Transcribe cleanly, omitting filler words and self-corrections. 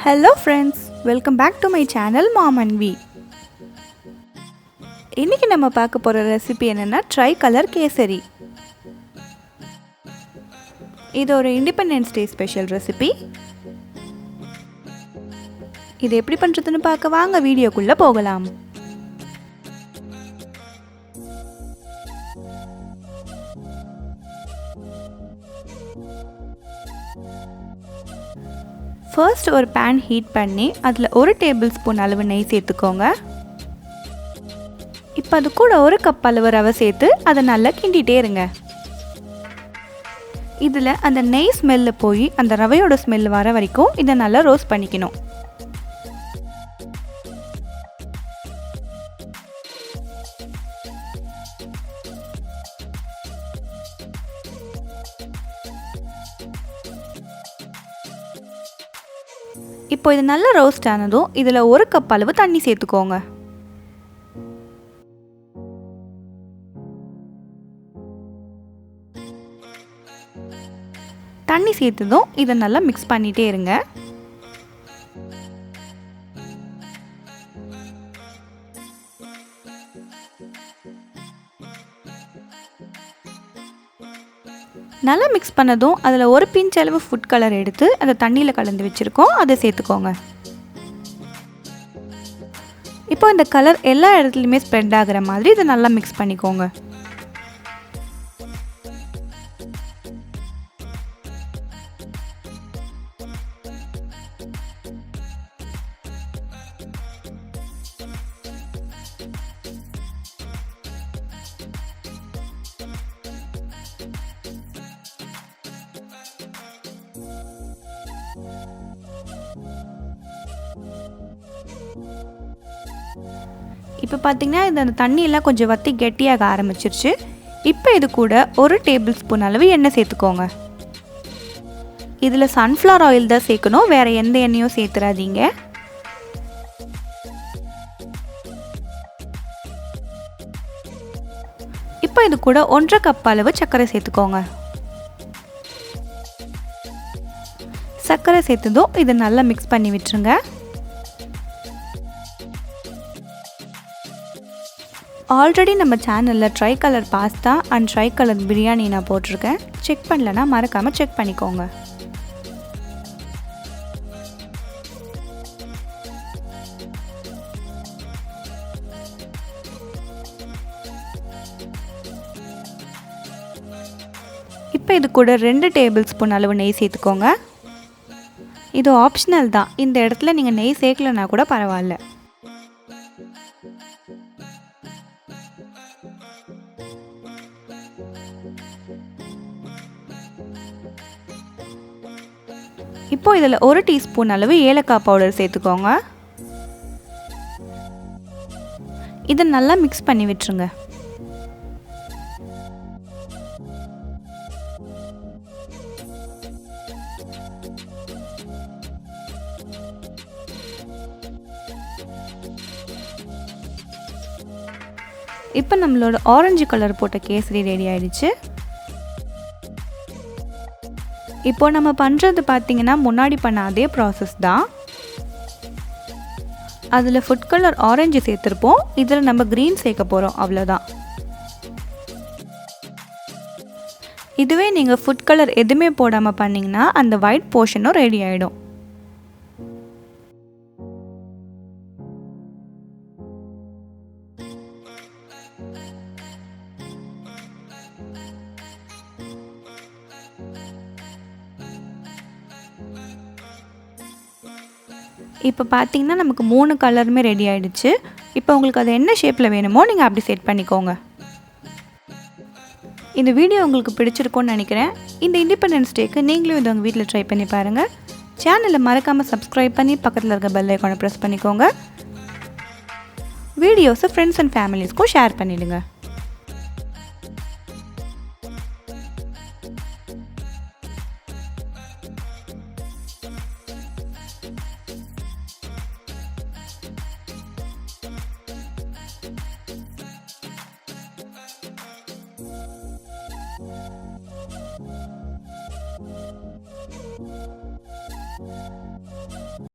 Hello friends, welcome back to my channel Mom and V. இன்னைக்கு நம்ம பார்க்க போற ரெசிபி என்னன்னா Tricolor Kesari. இது ஒரு இண்டிபெண்டன்ஸ் டே ஸ்பெஷல் ரெசிபி. இது எப்படி பண்றதுன்னு பார்க்க வாங்க வீடியோக்குள்ள போகலாம். First ஒரு pan heat பண்ணி அதில் 1 tablespoon அளவு நெய் சேர்த்துக்கோங்க. இப்போ அது கூட 1 கப் அளவு ரவை சேர்த்து அதை நல்லா கிண்டிட்டே இருங்க. இதில் அந்த நெய் ஸ்மெல்லு போய் அந்த ரவையோட ஸ்மெல் வர வரைக்கும் இதை நல்லா ரோஸ்ட் பண்ணிக்கணும். இப்போ இது நல்லா ரோஸ்ட் ஆனதும் இதில் 1 கப் அளவு தண்ணி சேர்த்துக்கோங்க. தண்ணி சேர்த்ததும் இதை நல்லா மிக்ஸ் பண்ணிட்டே இருங்க. நல்லா மிக்ஸ் பண்ணதும் அதில் 1 பிஞ்ச் அளவு ஃபுட் கலர் எடுத்து அதை தண்ணியில் கலந்து வச்சுருக்கோம், அதை சேர்த்துக்கோங்க. இப்போ இந்த கலர் எல்லா இடத்துலையுமே ஸ்ப்ரெட் ஆகிற மாதிரி இதை நல்லா மிக்ஸ் பண்ணிக்கோங்க. இப்போ பார்த்தீங்கன்னா இந்த தண்ணியெல்லாம் கொஞ்சம் வற்றி கெட்டியாக ஆரம்பிச்சிருச்சு. இப்போ இது கூட 1 டேபிள் ஸ்பூன் அளவு எண்ணெய் சேர்த்துக்கோங்க. இதில் சன்ஃப்ளவர் ஆயில் தான் சேர்க்கணும், வேறு எந்த எண்ணெயும் சேர்த்துறாதீங்க. இப்போ இது கூட 1.5 கப் அளவு சர்க்கரை சேர்த்துக்கோங்க. சர்க்கரை சேர்த்ததும் இதை நல்லா மிக்ஸ் பண்ணி விட்டுருங்க. ஆல்ரெடி நம்ம சேனலில் tricolour pasta and tricolour biryani நான் போட்டிருக்கேன், செக் பண்ணலன்னா மறக்காமல் செக் பண்ணிக்கோங்க. இப்போ இது கூட 2 டேபிள் ஸ்பூன் அளவு நெய் சேர்த்துக்கோங்க. இது ஆப்ஷனல் தான், இந்த இடத்துல நீங்கள் நெய் சேர்க்கலனா கூட பரவாயில்ல. இப்போ இதில் 1 டீஸ்பூன் அளவு ஏலக்காய் பவுடர் சேர்த்துக்கோங்க. இதை நல்லா மிக்ஸ் பண்ணி விட்டுருங்க. இப்போ நம்மளோட ஆரஞ்சு கலர் போட்ட கேசரி ரெடி ஆயிடுச்சு. இப்போ நம்ம பண்ணுறது பார்த்தீங்கன்னா முன்னாடி பண்ண அதே ப்ராசஸ் தான். அதில் ஃபுட் கலர் ஆரஞ்சு சேர்த்துருப்போம், இதில் நம்ம க்ரீன் சேர்க்க போகிறோம், அவ்வளோதான். இதுவே நீங்கள் ஃபுட் கலர் எதுவுமே போடாமல் பண்ணிங்கன்னா அந்த ஒயிட் போர்ஷனும் ரெடி ஆகிடும். இப்போ பார்த்தீங்கன்னா நமக்கு 3 கலருமே ரெடி ஆகிடுச்சு. இப்போ உங்களுக்கு அது என்ன ஷேப்பில் வேணுமோ நீங்கள் அப்படி செட் பண்ணிக்கோங்க. இந்த வீடியோ உங்களுக்கு பிடிச்சிருக்கும்னு நினைக்கிறேன். இந்த இண்டிபெண்டன்ஸ் டேக்கு நீங்களும் இதை உங்கள் வீட்டில் ட்ரை பண்ணி பாருங்கள். சேனலை மறக்காமல் சப்ஸ்கிரைப் பண்ணி பக்கத்தில் இருக்க பெல் ஐக்கானை ப்ரெஸ் பண்ணிக்கோங்க. வீடியோஸை ஃப்ரெண்ட்ஸ் அண்ட் ஃபேமிலிஸ்க்கும் ஷேர் பண்ணிவிடுங்க.